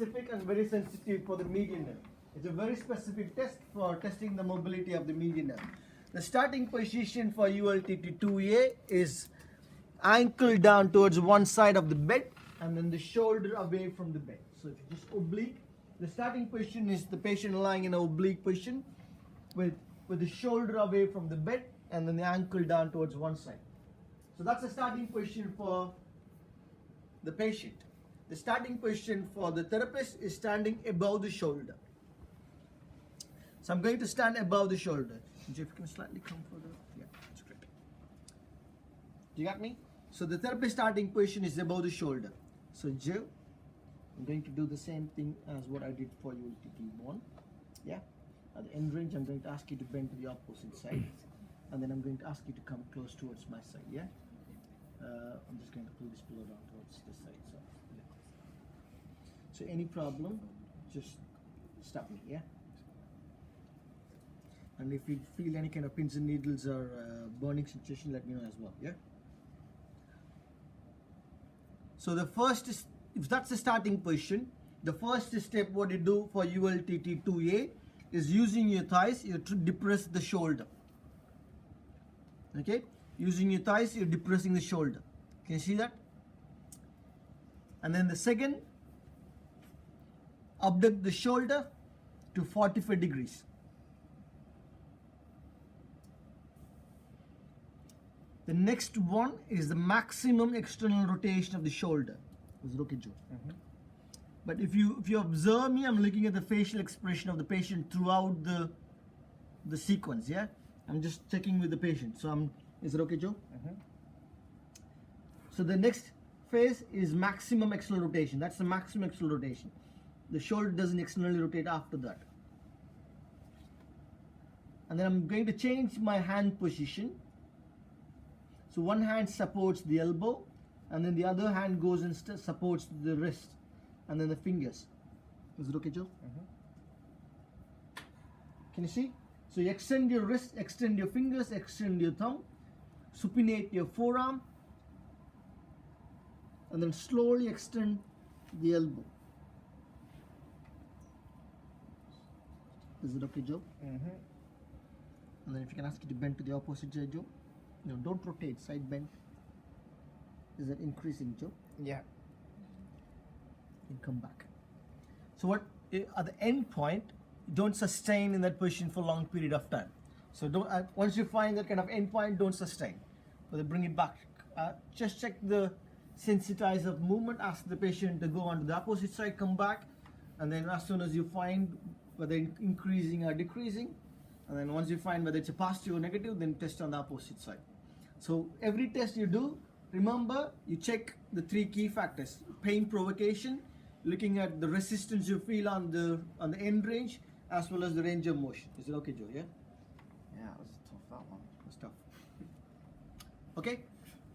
specific and very sensitive for the median nerve. It's a very specific test for testing the mobility of the median nerve. The starting position for ULTT2a is ankle down towards one side of the bed and then the shoulder away from the bed. So if you just oblique, the starting position is the patient lying in an oblique position with the shoulder away from the bed and then the ankle down towards one side. So that's the starting position for the patient. The starting position for the therapist is standing above the shoulder. So I'm going to stand above the shoulder. If you can slightly come further. Yeah, that's great. You got me? So the therapist starting position is above the shoulder. So Joe, I'm going to do the same thing as what I did for ULTT1. Yeah. At the end range, I'm going to ask you to bend to the opposite side. And then I'm going to ask you to come close towards my side. Yeah. I'm just going to pull this pillow down towards this side. So any problem, just stop me. Yeah. And if you feel any kind of pins and needles or burning sensation, let me know as well. Yeah. So the first is, if that's the starting position, the first step what you do for ULTT2a is using your thighs, you depress the shoulder. Okay, using your thighs, you're depressing the shoulder. Can you see that? And then the second, abduct the shoulder to 45 degrees. The next one is the maximum external rotation of the shoulder. Is it okay, Joe? But if you observe me, I'm looking at the facial expression of the patient throughout the sequence. Yeah, I'm just checking with the patient. So is it okay, Joe? So the next phase is maximum external rotation. That's the maximum external rotation. The shoulder doesn't externally rotate after that. And then I'm going to change my hand position. So one hand supports the elbow, and then the other hand goes and supports the wrist, and then the fingers. Is it okay, Joe? Can you see? So you extend your wrist, extend your fingers, extend your thumb, supinate your forearm, and then slowly extend the elbow. Is it okay, Joe? And then if you can ask you to bend to the opposite side, Joe. No, don't rotate, side bend. Is that increasing, Joe? Yeah. You can come back. So what at the end point, don't sustain in that position for a long period of time. So don't once you find that kind of end point, don't sustain. But bring it back. Just check the sensitizer of movement. Ask the patient to go on to the opposite side, come back, and then as soon as you find whether increasing or decreasing, and then once you find whether it's a positive or negative, then test on the opposite side. So every test you do, remember you check the 3 key factors: pain provocation, looking at the resistance you feel on the end range, as well as the range of motion. Is it okay, Joe? Yeah. Yeah, it was tough, that one. It's tough. Okay.